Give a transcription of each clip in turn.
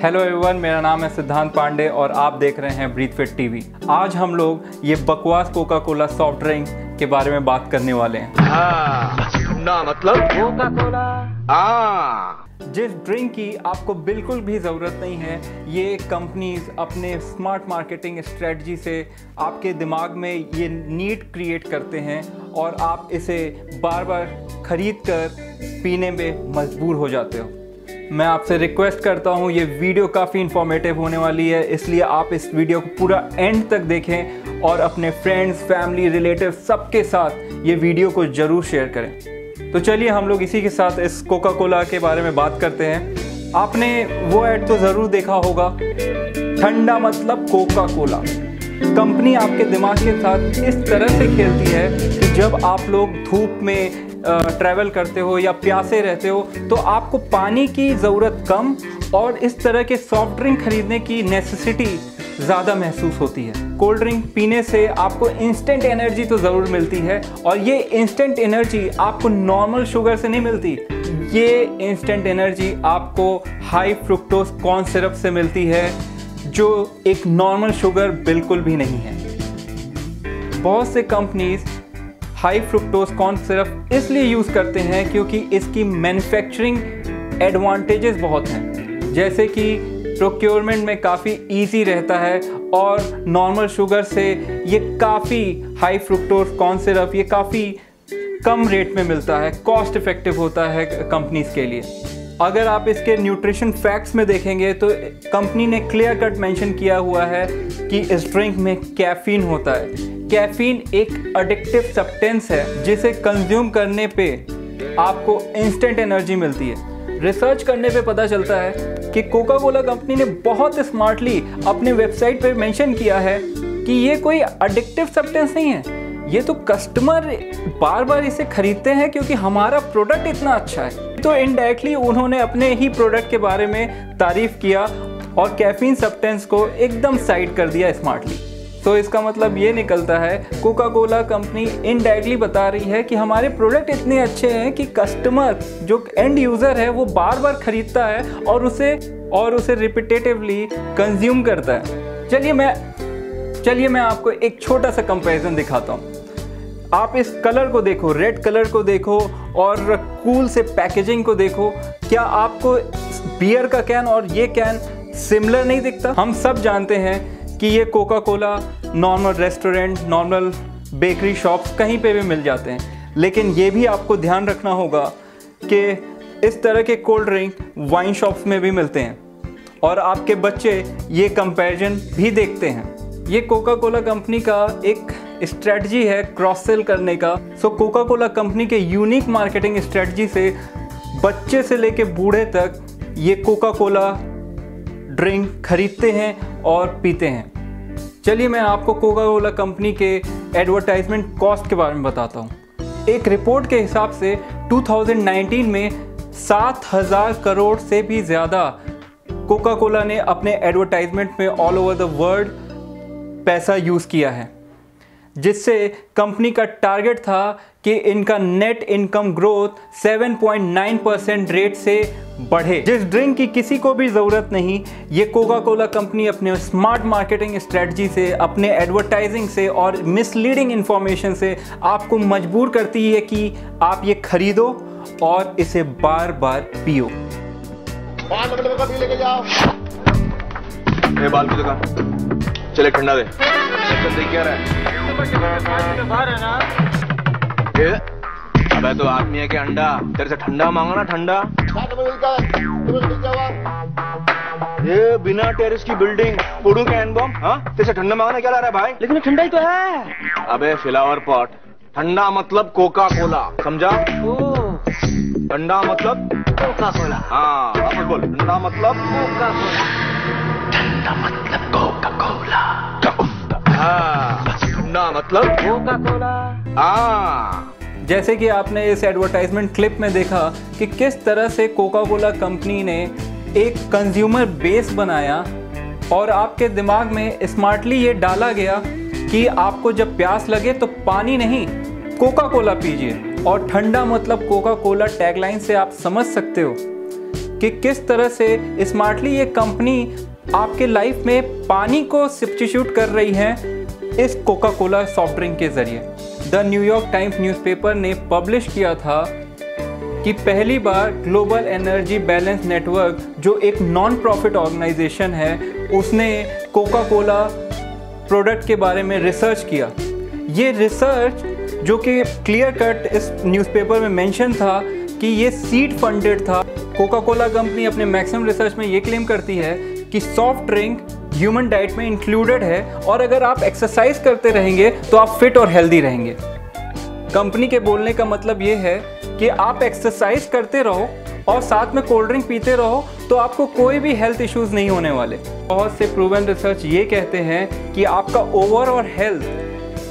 Hello everyone, मेरा नाम है सिद्धांत पांडे और आप देख रहे हैं ब्रीथ फिट टीवी। आज हम लोग ये बकवास कोका कोला सॉफ्ट ड्रिंक के बारे में बात करने वाले हैं। ना मतलब कोका कोला। जिस ड्रिंक की आपको बिल्कुल भी ज़रूरत नहीं है, ये कंपनीज अपने स्मार्ट मार्केटिंग स्ट्रेटजी से आपके दिमाग में ये नीड क्रिएट करते हैं और आप इसे बार बार खरीद कर पीने में मजबूर हो जाते हो। मैं आपसे रिक्वेस्ट करता हूँ, ये वीडियो काफ़ी इन्फॉर्मेटिव होने वाली है, इसलिए आप इस वीडियो को पूरा एंड तक देखें और अपने फ्रेंड्स, फैमिली, रिलेटिव सबके साथ ये वीडियो को ज़रूर शेयर करें। तो चलिए हम लोग इसी के साथ इस कोका कोला के बारे में बात करते हैं। आपने वो ऐड तो ज़रूर देखा होगा, ठंडा मतलब कोका कोला। कंपनी आपके दिमाग के साथ इस तरह से खेलती है कि जब आप लोग धूप में ट्रैवल करते हो या प्यासे रहते हो तो आपको पानी की ज़रूरत कम और इस तरह के सॉफ्ट ड्रिंक खरीदने की नेसेसिटी ज़्यादा महसूस होती है। कोल्ड ड्रिंक पीने से आपको इंस्टेंट एनर्जी तो ज़रूर मिलती है और ये इंस्टेंट एनर्जी आपको नॉर्मल शुगर से नहीं मिलती। ये इंस्टेंट एनर्जी आपको हाई फ्रुक्टोज कॉर्न सिरप से मिलती है, जो एक नॉर्मल शुगर बिल्कुल भी नहीं है। बहुत से companies high fructose corn syrup इसलिए यूज़ करते हैं क्योंकि इसकी मैन्युफैक्चरिंग एडवांटेजेस बहुत हैं, जैसे कि प्रोक्योरमेंट में काफ़ी इजी रहता है और नॉर्मल शुगर से ये काफ़ी हाई फ्रुक्टोज कॉर्न सिरप ये काफ़ी कम रेट में मिलता है, कॉस्ट इफेक्टिव होता है कंपनीज के लिए। अगर आप इसके न्यूट्रिशन फैक्ट्स में देखेंगे तो कंपनी ने क्लियर कट मेंशन किया हुआ है कि इस ड्रिंक में कैफीन होता है। कैफीन एक एडिक्टिव सब्सटेंस है जिसे कंज्यूम करने पे आपको इंस्टेंट एनर्जी मिलती है। रिसर्च करने पे पता चलता है कि कोका कोला कंपनी ने बहुत स्मार्टली अपने वेबसाइट पे मेंशन किया है कि ये कोई एडिक्टिव सब्सटेंस नहीं है, ये तो कस्टमर बार बार इसे खरीदते हैं क्योंकि हमारा प्रोडक्ट इतना अच्छा है। तो इनडायरेक्टली उन्होंने अपने ही प्रोडक्ट के बारे में तारीफ किया और कैफीन सब्सटेंस को एकदम साइड कर दिया स्मार्टली। तो इसका मतलब ये निकलता है कोका कोला कंपनी इनडायरेक्टली बता रही है कि हमारे प्रोडक्ट इतने अच्छे हैं कि कस्टमर जो एंड यूज़र है वो बार बार खरीदता है और उसे रिपीटेटिवली कंज्यूम करता है। चलिए मैं आपको एक छोटा सा कंपैरिजन दिखाता हूँ। आप इस कलर को देखो, रेड कलर को देखो और कूल से पैकेजिंग को देखो। क्या आपको बियर का कैन और ये कैन सिमिलर नहीं दिखता? हम सब जानते हैं कि ये Coca Cola normal restaurant, normal bakery shops कहीं पे भी मिल जाते हैं, लेकिन ये भी आपको ध्यान रखना होगा कि इस तरह के कोल्ड ड्रिंक वाइन शॉप्स में भी मिलते हैं और आपके बच्चे ये कंपैरिजन भी देखते हैं। ये कोका कोला कंपनी का एक स्ट्रेटजी है क्रॉस सेल करने का। सो कोका कोला कंपनी के यूनिक मार्केटिंग स्ट्रेटजी से बच्चे से लेके बूढ़े तक ये कोका कोला ड्रिंक खरीदते हैं और पीते हैं। चलिए मैं आपको कोका कोला कंपनी के एडवर्टाइजमेंट कॉस्ट के बारे में बताता हूँ। एक रिपोर्ट के हिसाब से 2019 में 7,000 करोड़ से भी ज़्यादा कोका कोला ने अपने एडवर्टाइजमेंट में ऑल ओवर द वर्ल्ड पैसा यूज़ किया है, जिससे कंपनी का टारगेट था कि इनका नेट इनकम ग्रोथ 7.9% रेट से बढ़े। जिस ड्रिंक की किसी को भी ज़रूरत नहीं, ये कोका कोला कंपनी अपने स्मार्ट मार्केटिंग स्ट्रेटजी से, अपने एडवर्टाइजिंग से और मिसलीडिंग इंफॉर्मेशन से आपको मजबूर करती है कि आप ये खरीदो और इसे बार बार पियो। बाल की दुकान चले, ठंडा दे। क्या रहा है? अबे तो आदमी है कि अंडा? तेरे से ठंडा मांगा ना, ठंडा। ये बिना टेरेस की बिल्डिंग उड़ू के एन बम, हाँ? तेरे से ठंडा मांगना क्या ला रहा है भाई? लेकिन ठंडा ही तो है। अबे फ्लावर पॉट, ठंडा मतलब कोका कोला, समझा? ठंडा मतलब कोका कोला। हाँ अब बोल, ठंडा मतलब कोका कोला। ठंडा मतलब कोका कोला। हाँ, ठंडा मतलब कोका कोला। जैसे कि आपने इस एडवर्टाइजमेंट क्लिप में देखा कि किस तरह से कोका कोला कंपनी ने एक कंज्यूमर बेस बनाया और आपके दिमाग में स्मार्टली ये डाला गया कि आपको जब प्यास लगे तो पानी नहीं, कोका कोला पीजिए। और ठंडा मतलब कोका कोला टैगलाइन से आप समझ सकते हो कि किस तरह से स्मार्टली ये कंपनी आपके लाइफ में पानी को सब्स्टिट्यूट कर रही है इस कोका कोला सॉफ्ट ड्रिंक के ज़रिए। द न्यूयॉर्क टाइम्स न्यूज़पेपर ने पब्लिश किया था कि पहली बार ग्लोबल एनर्जी बैलेंस नेटवर्क, जो एक नॉन प्रॉफिट ऑर्गेनाइजेशन है, उसने कोका कोला प्रोडक्ट के बारे में रिसर्च किया। ये रिसर्च जो कि क्लियर कट इस न्यूज़पेपर में मेंशन था कि ये सीड फंडेड था। कोका कोला कंपनी अपने मैक्सिमम रिसर्च में ये क्लेम करती है कि सॉफ्ट ड्रिंक ह्यूमन डाइट में इंक्लूडेड है और अगर आप एक्सरसाइज करते रहेंगे तो आप फिट और हेल्दी रहेंगे। कंपनी के बोलने का मतलब ये है कि आप एक्सरसाइज करते रहो और साथ में कोल्ड ड्रिंक पीते रहो तो आपको कोई भी हेल्थ इश्यूज नहीं होने वाले। बहुत से प्रूवन रिसर्च ये कहते हैं कि आपका ओवरऑल हेल्थ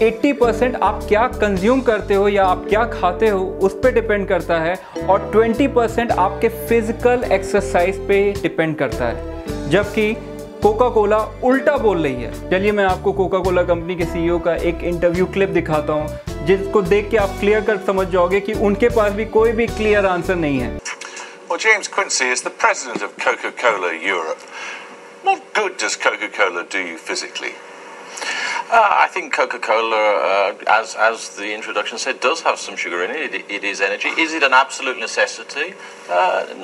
80% आप क्या कंज्यूम करते हो या आप क्या खाते हो उस पर डिपेंड करता है और 20% आपके फिजिकल एक्सरसाइज पे डिपेंड करता है, जबकि कोका कोला उल्टा बोल रही है। चलिए मैं आपको कोका कोला कंपनी के सीईओ का एक इंटरव्यू क्लिप दिखाता हूँ, जिसको देख के आप क्लियर कर समझ जाओगे कि उनके पास भी कोई भी क्लियर आंसर नहीं है। Well, James Quincy is the president of Coca-Cola Europe. What good does Coca-Cola do you physically? I think Coca-Cola, as the introduction said, does have some sugar in it. It is energy. Is it an absolute necessity?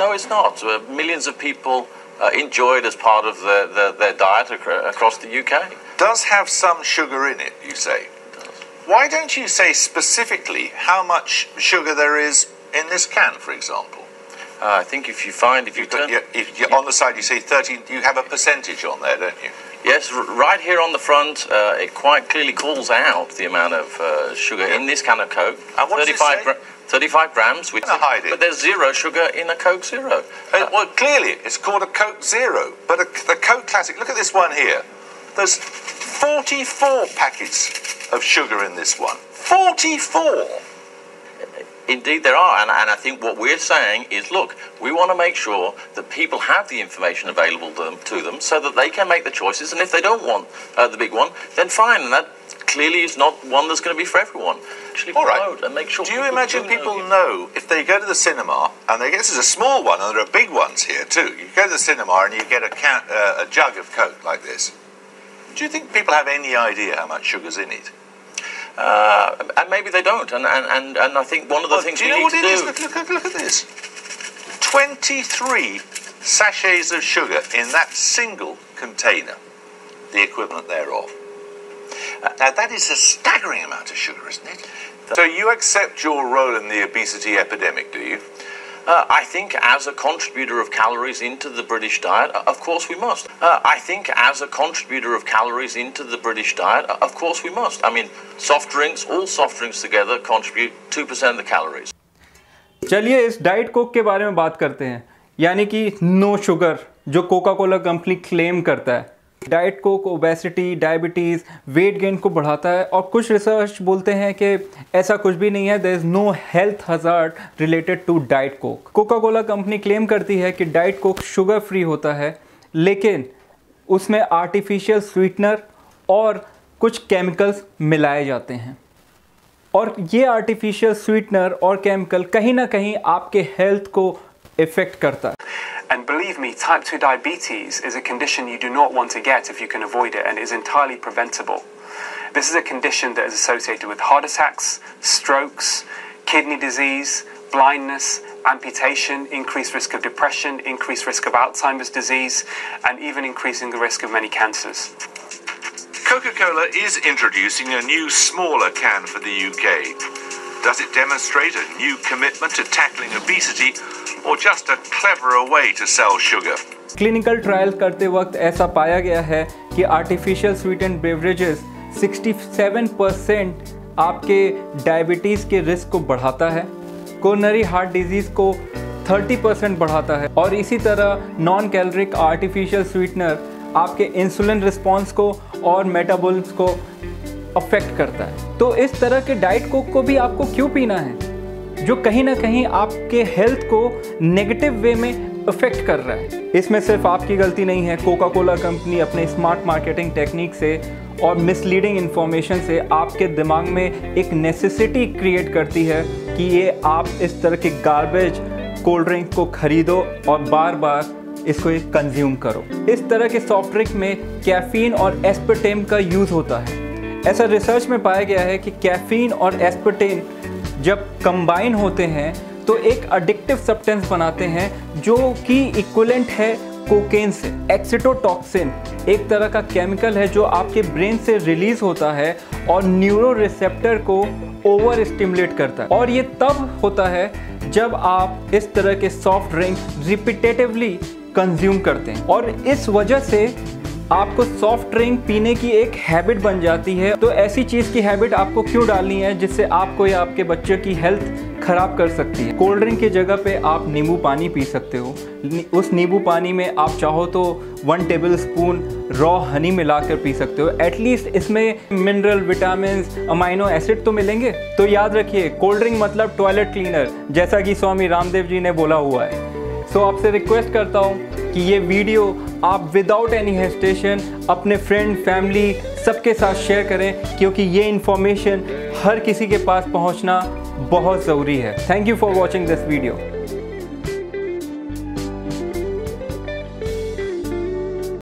No, it's not. Millions of people enjoy it as part of their diet across the UK. Does have some sugar in it, you say? It does. Why don't you say specifically how much sugar there is in this can, for example? I think if you turn... If on the side you say 13, you have a percentage on there, don't you? Yes, right here on the front, it quite clearly calls out the amount of sugar in this can of Coke. And what does it say? 35 grams, Hide it. but there's zero sugar in a Coke Zero. Well, clearly, it's called a Coke Zero, but the Coke Classic, look at this one here. There's 44 packets of sugar in this one. 44! Indeed there are, and I think what we're saying is, look, we want to make sure that people have the information available to them so that they can make the choices, and if they don't want the big one, then fine, and that clearly is not one that's going to be for everyone. Actually, All right. And make sure. Do you imagine people know if they go to the cinema, and they guess there's a small one, and there are big ones here too. You go to the cinema and you get a jug of Coke like this. Do you think people have any idea how much sugar's in it? And maybe they don't, and I think one of the things do you we know need what to it do. is? Look at this. 23 sachets of sugar in that single container, the equivalent thereof. Now that is a staggering amount of sugar, isn't it? So you accept your role in the obesity epidemic, do you? I think as a contributor of calories into the British diet, of course we must. I think as a contributor of calories into the British diet, of course we must. I mean, soft drinks, all soft drinks together contribute 2% of the calories. चलिए इस diet Coke के बारे में बात करते हैं, यानी कि नो शुगर जो कोका कोला कंपनी क्लेम करता है। Diet Coke obesity, diabetes, weight gain को बढ़ाता है और कुछ रिसर्च बोलते हैं कि ऐसा कुछ भी नहीं है। There is no health hazard related to Diet Coke. Coca Cola company claim करती है कि डाइट कोक शुगर फ्री होता है, लेकिन उसमें आर्टिफिशियल स्वीटनर और कुछ केमिकल्स मिलाए जाते हैं और ये आर्टिफिशियल स्वीटनर और केमिकल कहीं ना कहीं आपके हेल्थ को इफ़ेक्ट करता है। And believe me, type 2 diabetes is a condition you do not want to get if you can avoid it, and is entirely preventable. This is a condition that is associated with heart attacks, strokes, kidney disease, blindness, amputation, increased risk of depression, increased risk of Alzheimer's disease, and even increasing the risk of many cancers. Coca-Cola is introducing a new smaller can for the UK. Does it demonstrate a new commitment to tackling obesity or just a cleverer way to sell sugar? Clinical trial करते वक्त ऐसा पाया गया है कि artificial sweetened beverages 67% आपके diabetes के risk को बढ़ाता है, कोरोनरी हार्ट डिजीज़ को 30% बढ़ाता है और इसी तरह नॉन कैलोरिक आर्टिफिशियल स्वीटनर आपके इंसुलिन रिस्पॉन्स को और मेटाबॉलिज्म को अफेक्ट करता है। तो इस तरह के डाइट कोक को भी आपको क्यों पीना है जो कहीं ना कहीं आपके हेल्थ को नेगेटिव वे में अफेक्ट कर रहा है? इसमें सिर्फ आपकी गलती नहीं है। कोका कोला कंपनी अपने स्मार्ट मार्केटिंग टेक्निक से और मिसलीडिंग इन्फॉर्मेशन से आपके दिमाग में एक नेसेसिटी क्रिएट करती है कि ये आप इस तरह के गार्बेज कोल्ड ड्रिंक को खरीदो और बार बार इसको कंज्यूम करो। इस तरह के सॉफ्ट ड्रिंक में कैफीन और एस्पार्टेम का यूज़ होता है। ऐसा रिसर्च में पाया गया है कि कैफीन और एस्पार्टेम जब कंबाइन होते हैं तो एक एडिक्टिव सब्सटेंस बनाते हैं जो कि इक्विवेलेंट है कोकेन से। एक्सीटोटॉक्सिन एक तरह का केमिकल है जो आपके ब्रेन से रिलीज होता है और न्यूरो रिसेप्टर को ओवर स्टिमुलेट करता है, और ये तब होता है जब आप इस तरह के सॉफ्ट ड्रिंक रिपीटेटिवली कंज्यूम करते हैं, और इस वजह से आपको सॉफ्ट ड्रिंक पीने की एक हैबिट बन जाती है। तो ऐसी चीज़ की हैबिट आपको क्यों डालनी है जिससे आपको या आपके बच्चे की हेल्थ खराब कर सकती है। कोल्ड ड्रिंक की जगह पे आप नींबू पानी पी सकते हो। उस नींबू पानी में आप चाहो तो 1 टेबल स्पून रॉ हनी मिलाकर पी सकते हो। एटलीस्ट इसमें मिनरल, विटामिन, अमाइनो एसिड तो मिलेंगे। तो याद रखिए, कोल्ड ड्रिंक मतलब टॉयलेट क्लीनर, जैसा कि स्वामी रामदेव जी ने बोला हुआ है। सो आपसे रिक्वेस्ट करता हूँ कि ये वीडियो आप विदाउट एनी हेजिटेशन अपने फ्रेंड, फैमिली सबके साथ शेयर करें, क्योंकि ये इन्फॉर्मेशन हर किसी के पास पहुंचना बहुत ज़रूरी है। Thank you for watching this video.